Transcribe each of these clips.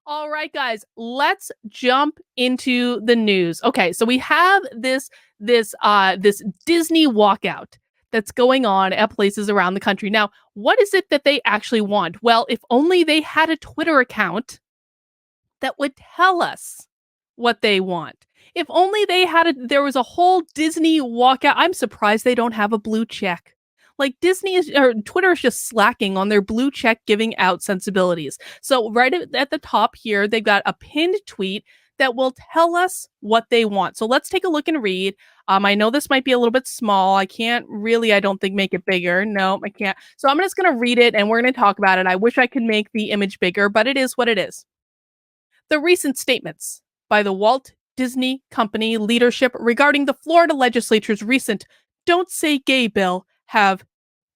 All right, guys, let's jump into the news. Okay, so we have this Disney walkout that's going on at places around the country. Now, what is it that they actually want? Well, if only they had a Twitter account that would tell us what they want. If only there was a whole Disney walkout. I'm surprised they don't have a blue check. Like Disney is or Twitter is just slacking on their blue check giving out sensibilities. So right at the top here, they've got a pinned tweet that will tell us what they want. So let's take a look and read. I know this might be a little bit small. I can't really, I don't think, make it bigger. No, I can't. So I'm just going to read it and we're going to talk about it. I wish I could make the image bigger, but it is what it is. The recent statements by the Walt Disney Company leadership regarding the Florida legislature's recent Don't Say Gay bill have,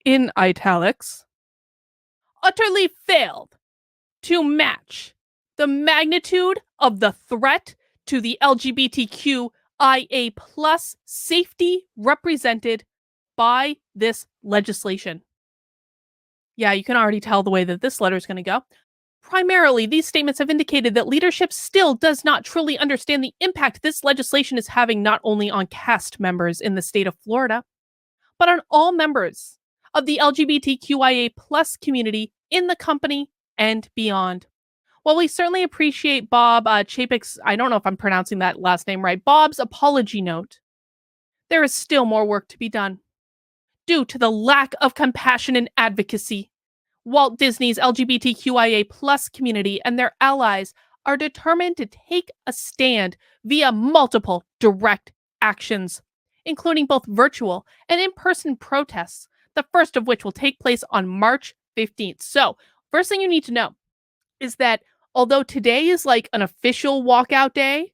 in italics, utterly failed to match the magnitude of the threat to the LGBTQIA plus safety represented by this legislation. Yeah, you can already tell the way that this letter is going to go. Primarily, these statements have indicated that leadership still does not truly understand the impact this legislation is having not only on cast members in the state of Florida, but on all members of the LGBTQIA plus community in the company and beyond. While we certainly appreciate Bob Chapek's, I don't know if I'm pronouncing that last name right, Bob's apology note, there is still more work to be done due to the lack of compassion and advocacy. Walt Disney's LGBTQIA plus community and their allies are determined to take a stand via multiple direct actions, including both virtual and in-person protests, the first of which will take place on March 15th. So, first thing you need to know is that although today is like an official walkout day,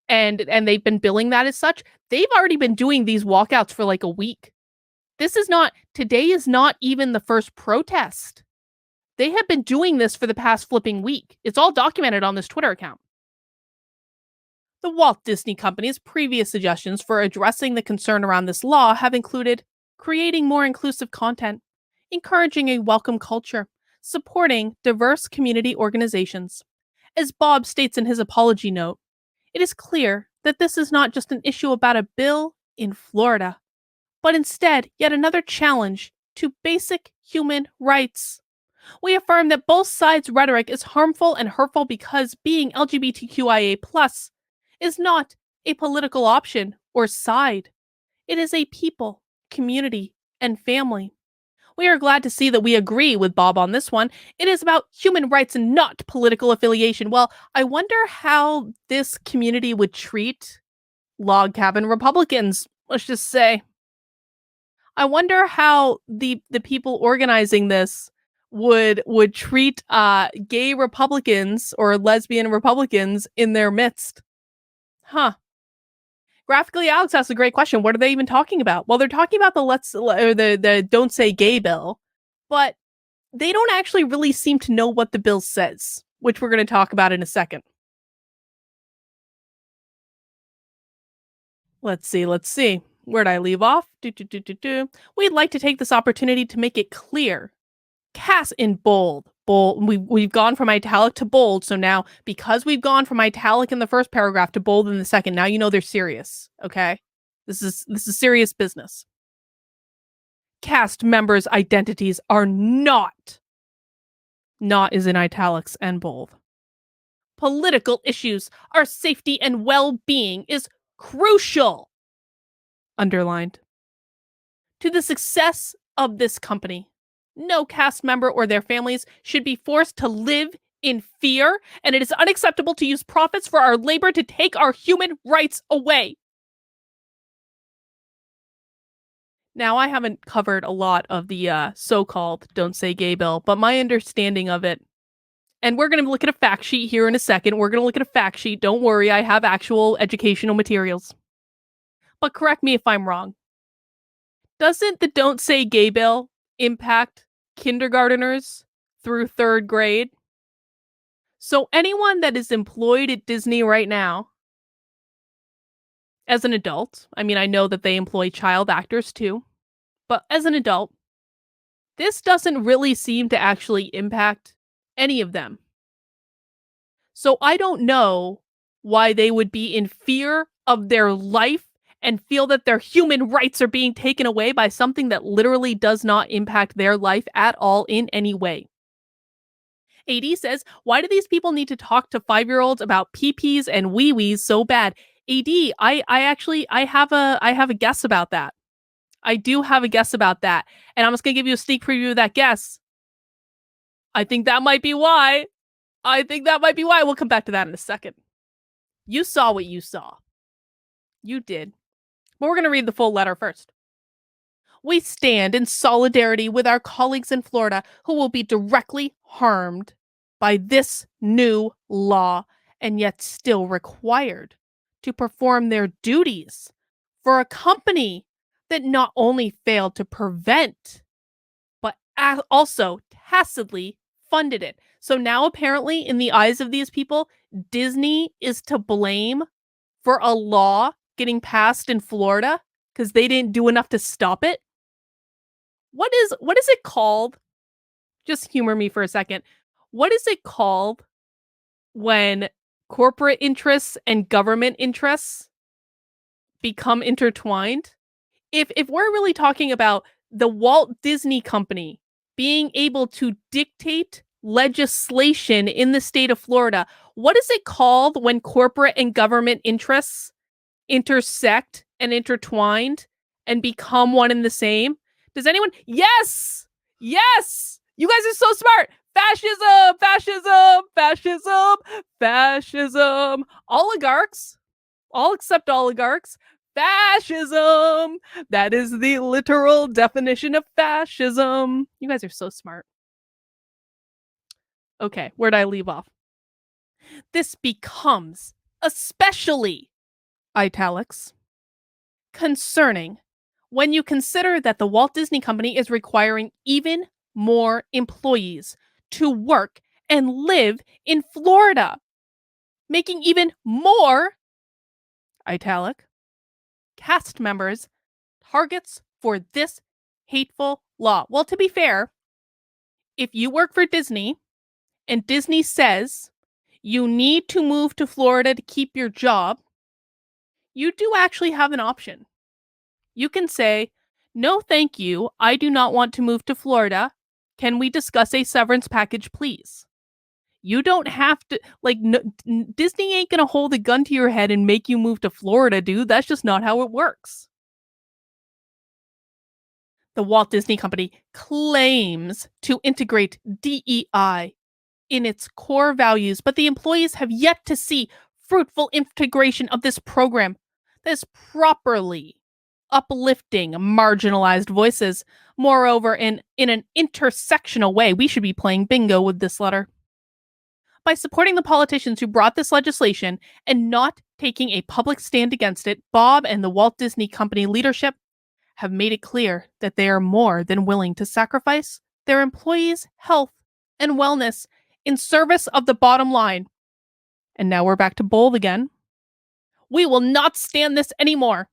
and they've been billing that as such, they've already been doing these walkouts for like a week. Today is not even the first protest. They have been doing this for the past flipping week. It's all documented on this Twitter account. The Walt Disney Company's previous suggestions for addressing the concern around this law have included creating more inclusive content, encouraging a welcome culture, supporting diverse community organizations. As Bob states in his apology note, it is clear that this is not just an issue about a bill in Florida, but instead yet another challenge to basic human rights. We affirm that both sides' rhetoric is harmful and hurtful because being LGBTQIA plus is not a political option or side. It is a people, community, and family. We are glad to see that we agree with Bob on this one. It is about human rights and not political affiliation. Well, I wonder how this community would treat log cabin Republicans, let's just say. I wonder how the people organizing this would treat gay Republicans or lesbian Republicans in their midst. Huh. Graphically Alex asks a great question. What are they even talking about? Well, they're talking about the Don't Say Gay bill, but they don't actually really seem to know what the bill says, which we're going to talk about in a second. Let's see. Where'd I leave off? We'd like to take this opportunity to make it clear. Cast in bold. Bold. We've gone from italic to bold. So now, because we've gone from italic in the first paragraph to bold in the second, now you know they're serious. Okay, this is serious business. Cast members' identities are not is in italics and bold. Political issues, our safety and well-being is crucial. Underlined. To the success of this company, no cast member or their families should be forced to live in fear, and it is unacceptable to use profits for our labor to take our human rights away. Now, I haven't covered a lot of the so-called Don't Say Gay bill, but my understanding of it, and we're going to look at a fact sheet here in a second. We're going to look at a fact sheet. Don't worry, I have actual educational materials. But correct me if I'm wrong. Doesn't the Don't Say Gay bill impact kindergarteners through third grade? So anyone that is employed at Disney right now, as an adult, I mean, I know that they employ child actors too, but as an adult, this doesn't really seem to actually impact any of them. So I don't know why they would be in fear of their life and feel that their human rights are being taken away by something that literally does not impact their life at all in any way. AD says, why do these people need to talk to 5-year-olds about pee-pees and wee-wees so bad? AD, I have a guess about that. I do have a guess about that. And I'm just gonna give you a sneak preview of that guess. I think that might be why. I think that might be why. We'll come back to that in a second. You saw what you saw. You did. But we're gonna read the full letter first. We stand in solidarity with our colleagues in Florida who will be directly harmed by this new law and yet still required to perform their duties for a company that not only failed to prevent, but also tacitly funded it. So now, apparently, in the eyes of these people, Disney is to blame for a law getting passed in Florida because they didn't do enough to stop it. What is it called? Just humor me for a second. What is it called when corporate interests and government interests become intertwined? If we're really talking about the Walt Disney Company being able to dictate legislation in the state of Florida, what is it called when corporate and government interests intersect and intertwined and become one and the same? Does anyone? Yes! Yes! You guys are so smart. Fascism, fascism, fascism, fascism. Oligarchs, all except oligarchs. Fascism. That is the literal definition of fascism. You guys are so smart. Okay, where'd I leave off? This becomes especially italics concerning when you consider that the Walt Disney Company is requiring even more employees to work and live in Florida, making even more italic cast members targets for this hateful law. Well, to be fair, if you work for Disney and Disney says you need to move to Florida to keep your job, you do actually have an option. You can say, no, thank you. I do not want to move to Florida. Can we discuss a severance package, please? You don't have to, like, no, Disney ain't going to hold a gun to your head and make you move to Florida, dude. That's just not how it works. The Walt Disney Company claims to integrate DEI in its core values, but the employees have yet to see fruitful integration of this program that is properly uplifting marginalized voices. Moreover, in an intersectional way, we should be playing bingo with this letter. By supporting the politicians who brought this legislation and not taking a public stand against it, Bob and the Walt Disney Company leadership have made it clear that they are more than willing to sacrifice their employees' health and wellness in service of the bottom line. And now we're back to bold again. We will not stand this anymore.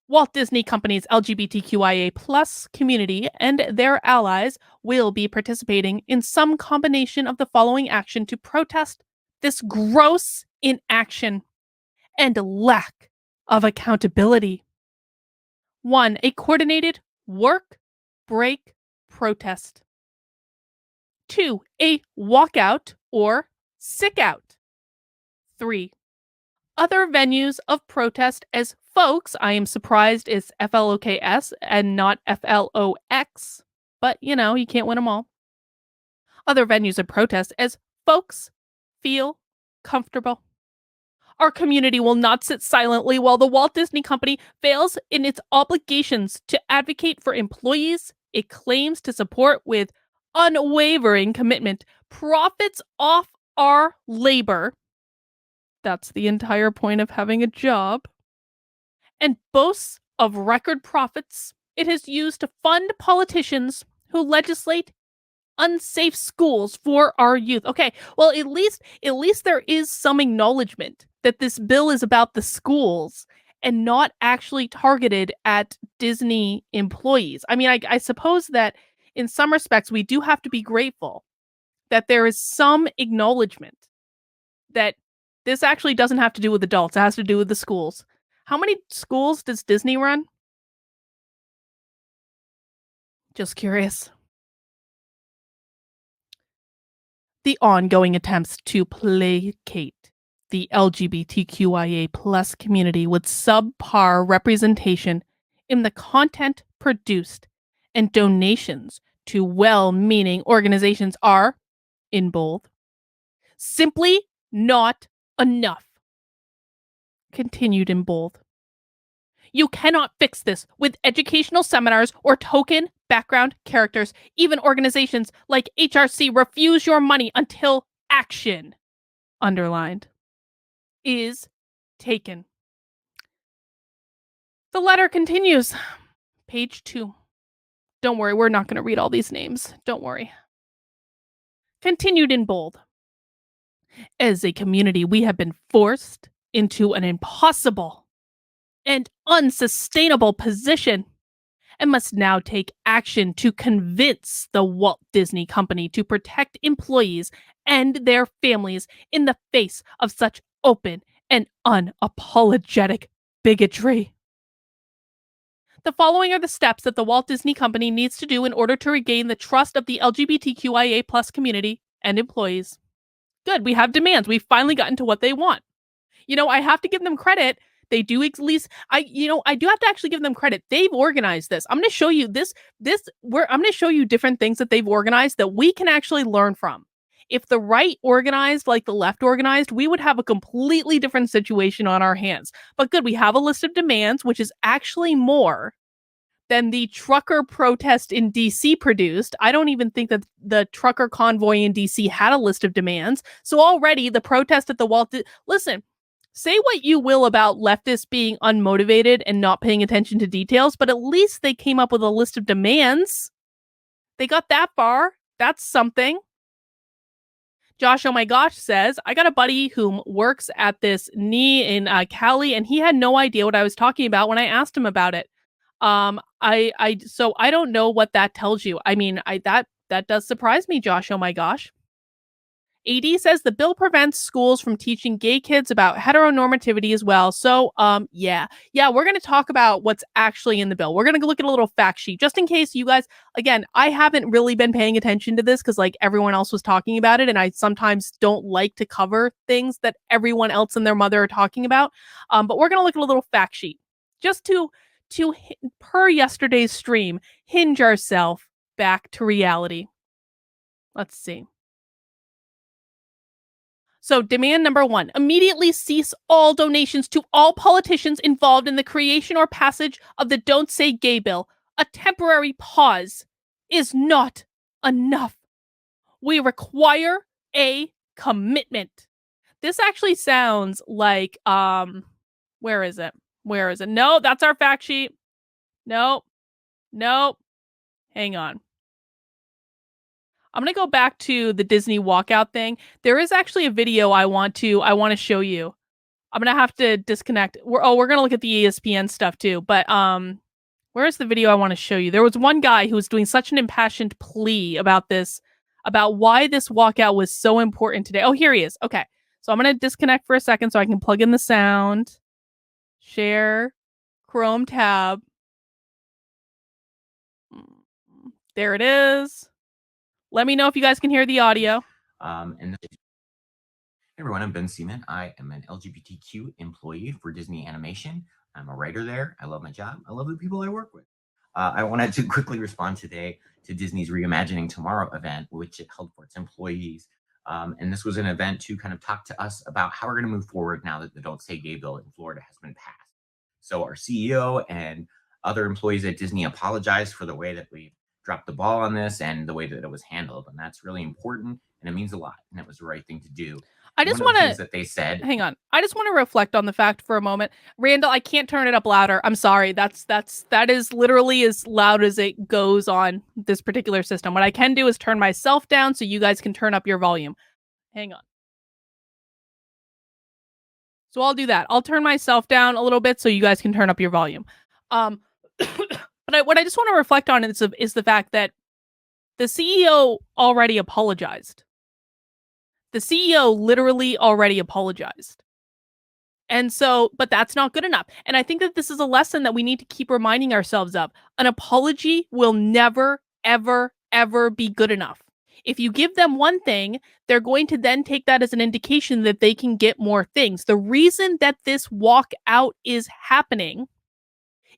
Walt Disney Company's LGBTQIA plus community and their allies will be participating in some combination of the following action to protest this gross inaction and lack of accountability. 1. A coordinated work break protest. 2. A walkout or sick out. 3. Other venues of protest as folks, I am surprised it's FLOKS and not FLOX, but you know, you can't win them all. Other venues of protest as folks feel comfortable. Our community will not sit silently while the Walt Disney Company fails in its obligations to advocate for employees it claims to support with unwavering commitment. Profits off our labor. That's the entire point of having a job. And boasts of record profits it has used to fund politicians who legislate unsafe schools for our youth. Okay, well at least there is some acknowledgement that this bill is about the schools and not actually targeted at Disney employees. I mean, I suppose that in some respects we do have to be grateful that there is some acknowledgement that this actually doesn't have to do with adults. It has to do with the schools. How many schools does Disney run? Just curious. The ongoing attempts to placate the LGBTQIA plus community with subpar representation in the content produced and donations to well-meaning organizations are, in bold, simply not enough. Continued in bold. You cannot fix this with educational seminars or token background characters. Even organizations like HRC refuse your money until action, underlined, is taken. The letter continues. Page 2. Don't worry, we're not going to read all these names. Don't worry. Continued in bold. As a community, we have been forced into an impossible and unsustainable position and must now take action to convince the Walt Disney Company to protect employees and their families in the face of such open and unapologetic bigotry. The following are the steps that the Walt Disney Company needs to do in order to regain the trust of the LGBTQIA plus community and employees. Good, we have demands. We've finally gotten to what they want. I have to give them credit. They do at least I do have to actually give them credit. They've organized this. I'm going to show you I'm going to show you different things that they've organized that we can actually learn from. If the right organized like the left organized, we would have a completely different situation on our hands. But good, we have a list of demands, which is actually more than the trucker protest in DC produced. I don't even think that the trucker convoy in DC had a list of demands. So already the protest at the listen, say what you will about leftists being unmotivated and not paying attention to details, but at least they came up with a list of demands. They got that far. That's something. Josh, oh my gosh, says, I got a buddy who works at this knee in Cali, and he had no idea what I was talking about when I asked him about it. So I don't know what that tells you. I mean, that does surprise me, Josh, oh my gosh. AD says the bill prevents schools from teaching gay kids about heteronormativity as well. So, yeah, we're going to talk about what's actually in the bill. We're going to look at a little fact sheet just in case you guys, again, I haven't really been paying attention to this because like everyone else was talking about it. And I sometimes don't like to cover things that everyone else and their mother are talking about. But we're going to look at a little fact sheet just to per yesterday's stream, hinge ourselves back to reality. Let's see. So demand number 1, immediately cease all donations to all politicians involved in the creation or passage of the Don't Say Gay bill. A temporary pause is not enough. We require a commitment. This actually sounds like, where is it? No, that's our fact sheet. Nope. Hang on. I'm going to go back to the Disney walkout thing. There is actually a video I want to show you. I'm going to have to disconnect. We're going to look at the ESPN stuff too. But where's the video I want to show you? There was one guy who was doing such an impassioned plea about this, about why this walkout was so important today. Oh, here he is. Okay. So I'm going to disconnect for a second so I can plug in the sound. Share Chrome tab. There it is. Let me know if you guys can hear the audio. Hey everyone, I'm Ben Seaman. I am an LGBTQ employee for Disney Animation. I'm a writer there. I love my job. I love the people I work with. I wanted to quickly respond today to Disney's Reimagining Tomorrow event, which it held for its employees. And this was an event to kind of talk to us about how we're going to move forward now that the Don't Say Gay bill in Florida has been passed. So our CEO and other employees at Disney apologized for the way that we dropped the ball on this and the way that it was handled. And that's really important. And it means a lot. And it was the right thing to do. I just want to that they said. Hang on. I just want to reflect on the fact for a moment. Randall, I can't turn it up louder. I'm sorry. That is literally as loud as it goes on this particular system. What I can do is turn myself down so you guys can turn up your volume. Hang on. So I'll do that. I'll turn myself down a little bit so you guys can turn up your volume. But what I just want to reflect on is the fact that the CEO already apologized. The CEO literally already apologized. And so, but that's not good enough. And I think that this is a lesson that we need to keep reminding ourselves of. An apology will never, ever, ever be good enough. If you give them one thing, they're going to then take that as an indication that they can get more things. The reason that this walkout is happening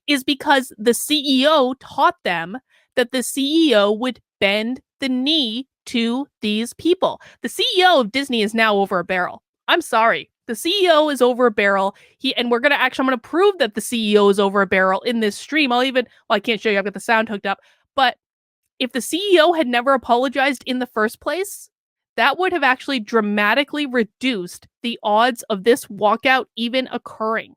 is because the CEO taught them that the CEO would bend the knee to these people. The CEO of Disney is now over a barrel. I'm sorry. The CEO is over a barrel. I'm gonna prove that the CEO is over a barrel in this stream. I can't show you, I've got the sound hooked up. But if the CEO had never apologized in the first place, that would have actually dramatically reduced the odds of this walkout even occurring.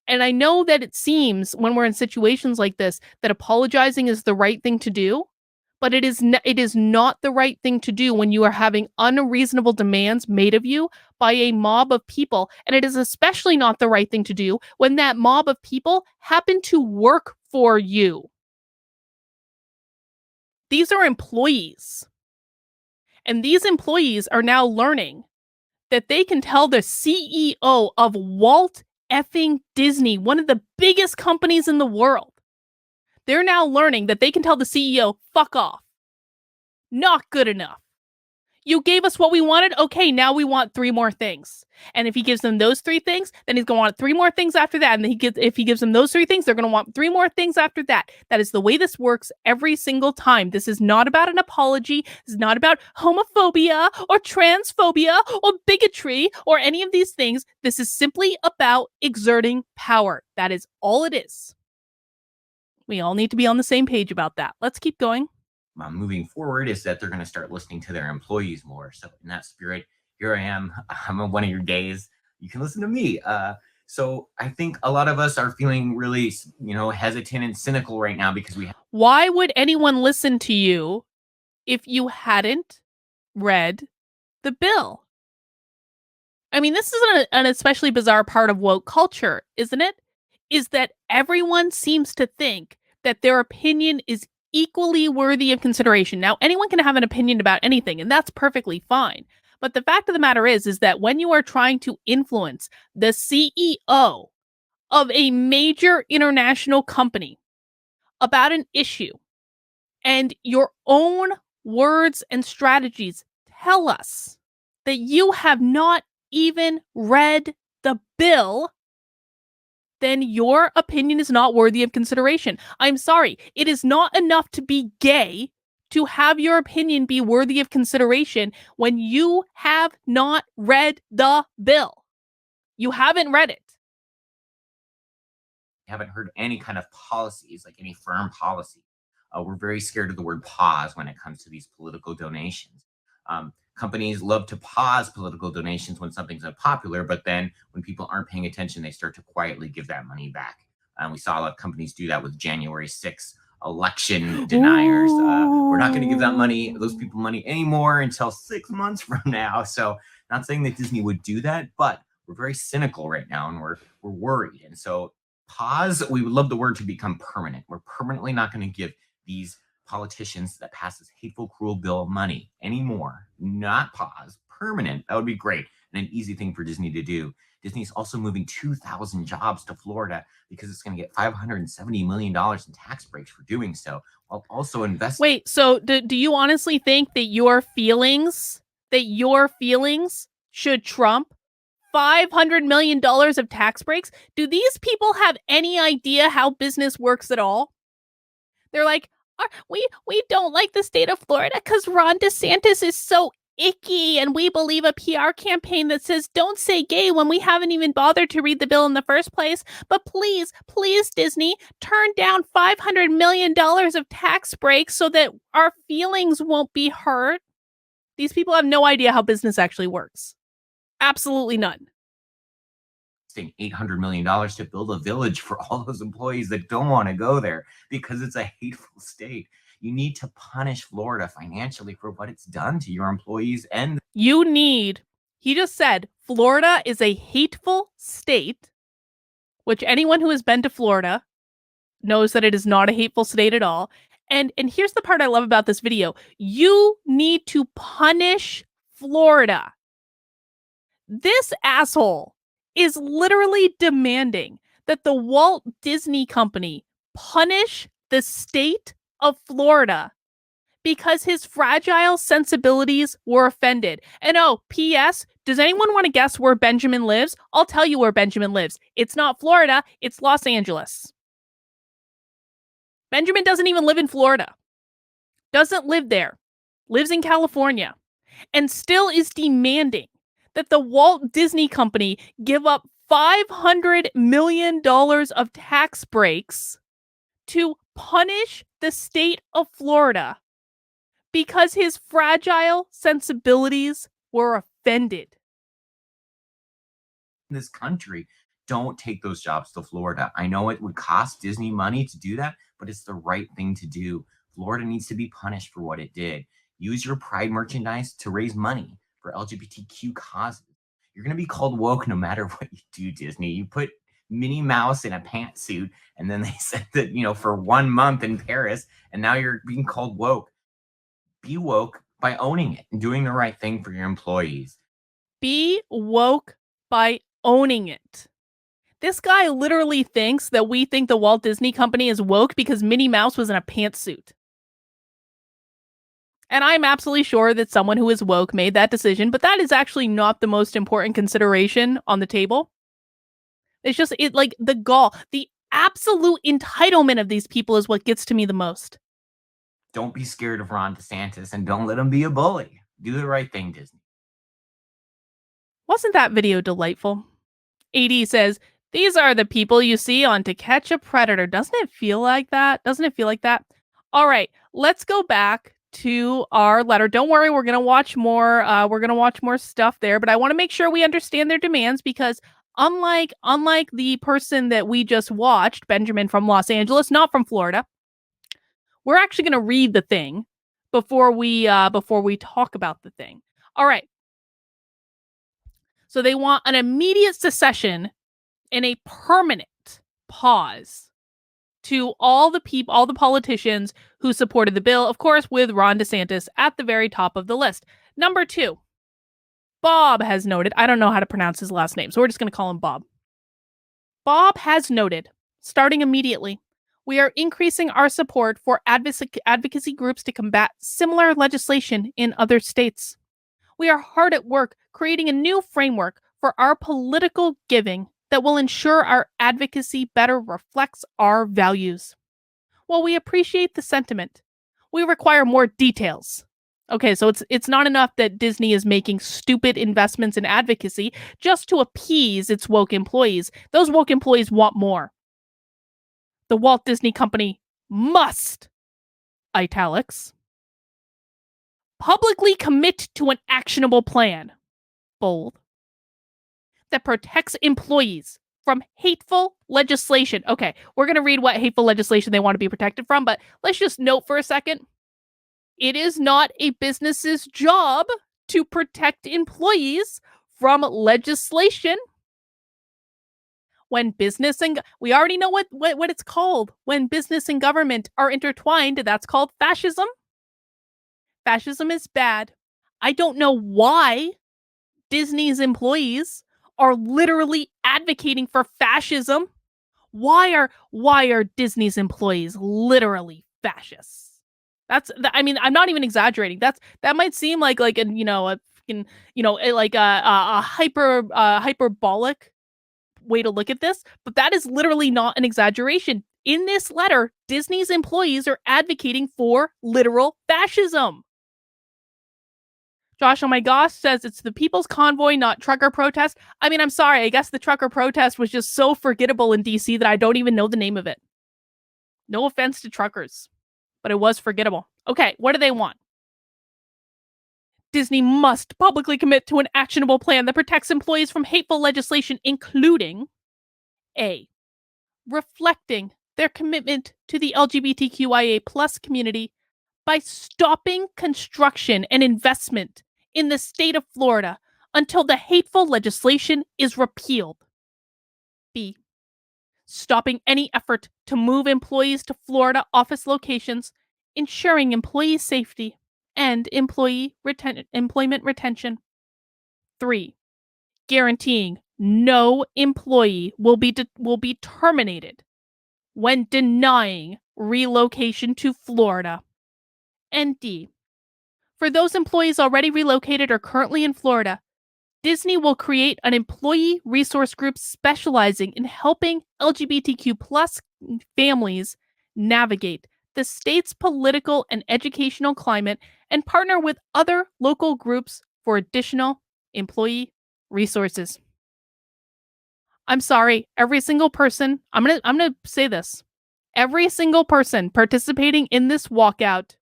And I know that it seems when we're in situations like this that apologizing is the right thing to do, but it is not the right thing to do when you are having unreasonable demands made of you by a mob of people, and it is especially not the right thing to do when that mob of people happen to work for you. These are employees. And these employees are now learning that they can tell the CEO of Walt effing Disney, one of the biggest companies in the world. They're now learning that they can tell the CEO, fuck off. Not good enough. You gave us what we wanted. Okay, now we want 3 more things. And if he gives them those 3 things, then he's going to want 3 more things after that. And if he gives them those 3 things, they're going to want 3 more things after that. That is the way this works every single time. This is not about an apology. This is not about homophobia or transphobia or bigotry or any of these things. This is simply about exerting power. That is all it is. We all need to be on the same page about that. Let's keep going. Moving forward is that they're going to start listening to their employees more. So in that spirit, here I am. I'm on one of your days. You can listen to me. So I think a lot of us are feeling really, hesitant and cynical right now because Why would anyone listen to you if you hadn't read the bill? I mean, this is an especially bizarre part of woke culture, isn't it? Is that everyone seems to think that their opinion is equally worthy of consideration. Now, anyone can have an opinion about anything, and that's perfectly fine. But the fact of the matter is that when you are trying to influence the CEO of a major international company about an issue, and your own words and strategies tell us that you have not even read the bill, then your opinion is not worthy of consideration. I'm sorry. It is not enough to be gay to have your opinion be worthy of consideration when you have not read the bill. You haven't read it. haven't heard any kind of policies, like any firm policy. We're very scared of the word pause when it comes to these political donations. Companies love to pause political donations when something's unpopular, but then when people aren't paying attention, they start to quietly give that money back. We saw a lot of companies do that with January 6th election deniers. We're not going to give those people money anymore until 6 months from now. So not saying that Disney would do that, but we're very cynical right now and we're worried. And so pause, we would love the word to become permanent. We're permanently not going to give these politicians that pass this hateful, cruel bill money anymore. Not pause, permanent. That would be great and an easy thing for Disney to do. Disney is also moving 2,000 jobs to Florida because it's going to get $570 million in tax breaks for doing so, while also investing. Wait, so do you honestly think that your feelings should trump $500 million of tax breaks? Do these people have any idea how business works at all? They're like, we don't like the state of Florida because Ron DeSantis is so icky, and we believe a PR campaign that says don't say gay when we haven't even bothered to read the bill in the first place. But please, please, Disney, turn down $500 million of tax breaks so that our feelings won't be hurt. These people have no idea how business actually works. Absolutely none. $800 million to build a village for all those employees that don't want to go there because it's a hateful state. You need to punish Florida financially for what it's done to your employees. And he just said Florida is a hateful state, which anyone who has been to Florida knows that it is not a hateful state at all. And here's the part I love about this video. You need to punish Florida. This asshole is literally demanding that the Walt Disney Company punish the state of Florida because his fragile sensibilities were offended. And oh, P.S., does anyone want to guess where Benjamin lives? I'll tell you where Benjamin lives. It's not Florida, it's Los Angeles. Benjamin doesn't even live in Florida, doesn't live there, lives in California, and still is demanding that the Walt Disney Company give up $500 million of tax breaks to punish the state of Florida because his fragile sensibilities were offended. This country, don't take those jobs to Florida. I know it would cost Disney money to do that, but it's the right thing to do. Florida needs to be punished for what it did. Use your Pride merchandise to raise money for LGBTQ causes. You're going to be called woke no matter what you do, Disney. You put Minnie Mouse in a pantsuit, and then they said that, for 1 month in Paris, and now you're being called woke. Be woke by owning it and doing the right thing for your employees. Be woke by owning it. This guy literally thinks that we think the Walt Disney Company is woke because Minnie Mouse was in a pantsuit. And I'm absolutely sure that someone who is woke made that decision, but that is actually not the most important consideration on the table. It's just the gall, the absolute entitlement of these people is what gets to me the most. Don't be scared of Ron DeSantis and don't let him be a bully. Do the right thing, Disney. Wasn't that video delightful? AD says, these are the people you see on To Catch a Predator. Doesn't it feel like that? All right, let's go back to our letter. Don't worry, we're gonna watch more. We're gonna watch more stuff there, but I want to make sure we understand their demands because unlike the person that we just watched, Benjamin from Los Angeles, not from Florida, we're actually gonna read the thing before we talk about the thing. All right. So they want an immediate secession and a permanent pause to all the politicians who supported the bill, of course, with Ron DeSantis at the very top of the list. Number 2, Bob has noted, I don't know how to pronounce his last name, so we're just going to call him Bob. Bob has noted, starting immediately, we are increasing our support for advocacy groups to combat similar legislation in other states. We are hard at work creating a new framework for our political giving that will ensure our advocacy better reflects our values. While we appreciate the sentiment, we require more details. Okay, so it's not enough that Disney is making stupid investments in advocacy just to appease its woke employees. Those woke employees want more. The Walt Disney Company must, italics, publicly commit to an actionable plan, bold, that protects employees from hateful legislation. Okay, we're going to read what hateful legislation they want to be protected from, but let's just note for a second. It is not a business's job to protect employees from legislation. When business and we already know what it's called. When business and government are intertwined, that's called fascism. Fascism is bad. I don't know why Disney's employees are literally advocating for fascism. Why are Disney's employees literally fascists? I'm not even exaggerating. That might seem like a hyperbolic way to look at this, but that is literally not an exaggeration. In this letter, Disney's employees are advocating for literal fascism. Josh, oh my gosh, says it's the People's Convoy, not trucker protest. I mean, I'm sorry. I guess the trucker protest was just so forgettable in DC that I don't even know the name of it. No offense to truckers, but it was forgettable. Okay, what do they want? Disney must publicly commit to an actionable plan that protects employees from hateful legislation, including A, reflecting their commitment to the LGBTQIA plus community by stopping construction and investment in the state of Florida until the hateful legislation is repealed. B, stopping any effort to move employees to Florida office locations, ensuring employee safety end employment retention. 3. Guaranteeing no employee will be terminated when denying relocation to Florida. And D. For those employees already relocated or currently in Florida, Disney will create an employee resource group specializing in helping LGBTQ plus families navigate the state's political and educational climate and partner with other local groups for additional employee resources. I'm sorry, every single person, I'm going to say this. Every single person participating in this walkout,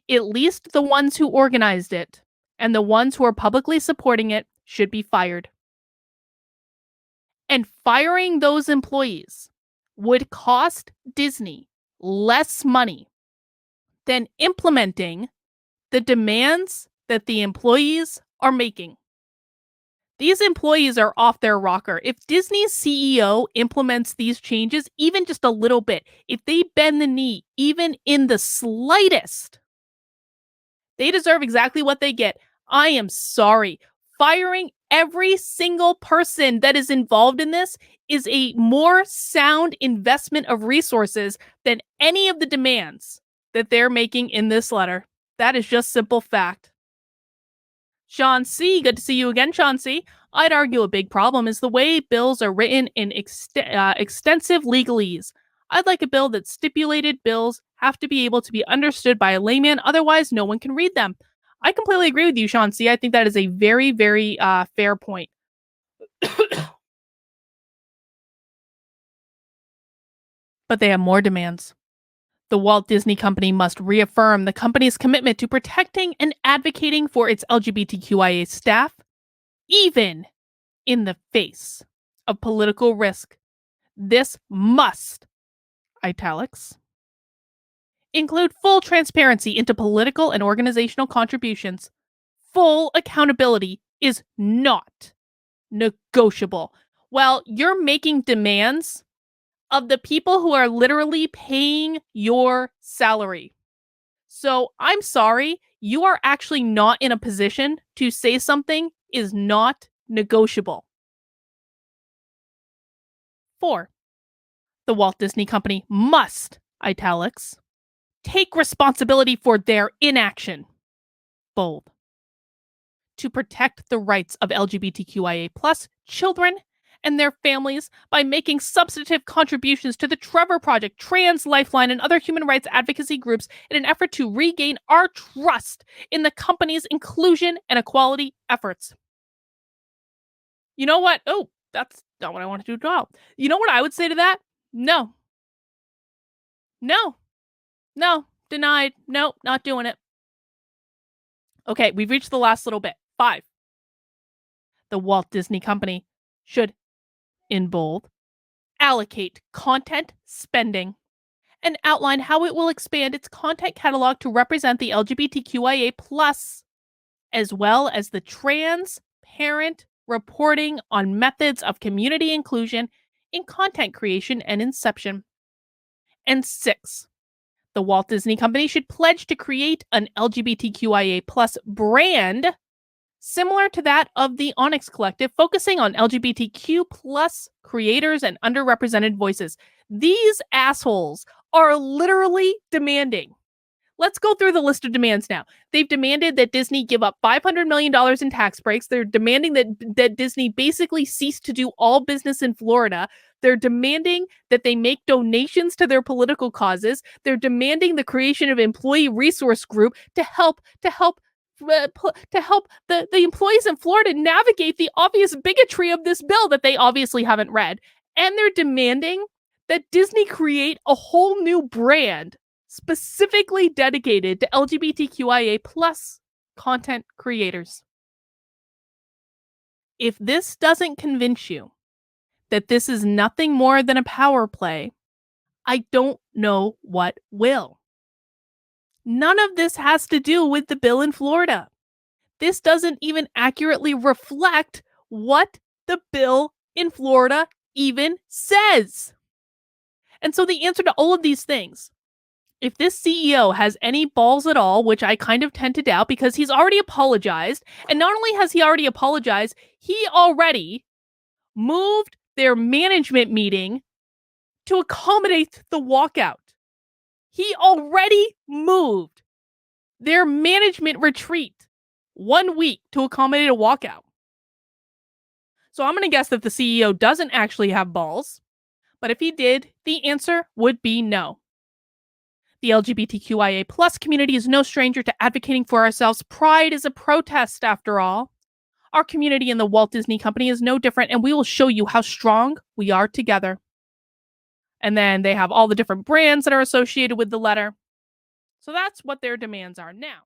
at least the ones who organized it and the ones who are publicly supporting it, should be fired. And firing those employees would cost Disney less money than implementing the demands that the employees are making. These employees are off their rocker. If Disney's CEO implements these changes, even just a little bit, if they bend the knee, even in the slightest, they deserve exactly what they get. I am sorry. Firing every single person that is involved in this is a more sound investment of resources than any of the demands that they're making in this letter. That is just simple fact. Sean C., good to see you again, Sean C. I'd argue a big problem is the way bills are written in extensive legalese. I'd like a bill that stipulated bills have to be able to be understood by a layman, otherwise no one can read them. I completely agree with you, Sean C. I think that is a very, very fair point. But they have more demands. The Walt Disney Company must reaffirm the company's commitment to protecting and advocating for its LGBTQIA staff, even in the face of political risk. This must, italics, include full transparency into political and organizational contributions. Full accountability is not negotiable. Well, you're making demands of the people who are literally paying your salary. So I'm sorry, you are actually not in a position to say something is not negotiable. 4. The Walt Disney Company must, italics, take responsibility for their inaction. Bold. To protect the rights of LGBTQIA plus children and their families by making substantive contributions to the Trevor Project, Trans Lifeline, and other human rights advocacy groups in an effort to regain our trust in the company's inclusion and equality efforts. You know what? Oh, that's not what I wanted to do at all. You know what I would say to that? No. No. No. Denied. Nope, not doing it. Okay, we've reached the last little bit. 5. The Walt Disney Company should, in bold, allocate content spending and outline how it will expand its content catalog to represent the LGBTQIA+, as well as the transparent reporting on methods of community inclusion in content creation and inception. And 6. The Walt Disney Company should pledge to create an LGBTQIA+ brand similar to that of the Onyx Collective, focusing on LGBTQ+ creators and underrepresented voices. These assholes are literally demanding. Let's go through the list of demands now. They've demanded that Disney give up $500 million in tax breaks. They're demanding that Disney basically cease to do all business in Florida. They're demanding that they make donations to their political causes. They're demanding the creation of employee resource group to help the employees in Florida navigate the obvious bigotry of this bill that they obviously haven't read. And they're demanding that Disney create a whole new brand specifically dedicated to LGBTQIA+ content creators. If this doesn't convince you that this is nothing more than a power play, I don't know what will. None of this has to do with the bill in Florida. This doesn't even accurately reflect what the bill in Florida even says. And so the answer to all of these things if this CEO has any balls at all, which I kind of tend to doubt because he's already apologized. And not only has he already apologized, he already moved their management meeting to accommodate the walkout. He already moved their management retreat 1 week to accommodate a walkout. So I'm going to guess that the CEO doesn't actually have balls. But if he did, the answer would be no. The LGBTQIA plus community is no stranger to advocating for ourselves. Pride is a protest, after all. Our community in the Walt Disney Company is no different, and we will show you how strong we are together. And then they have all the different brands that are associated with the letter. So that's what their demands are now.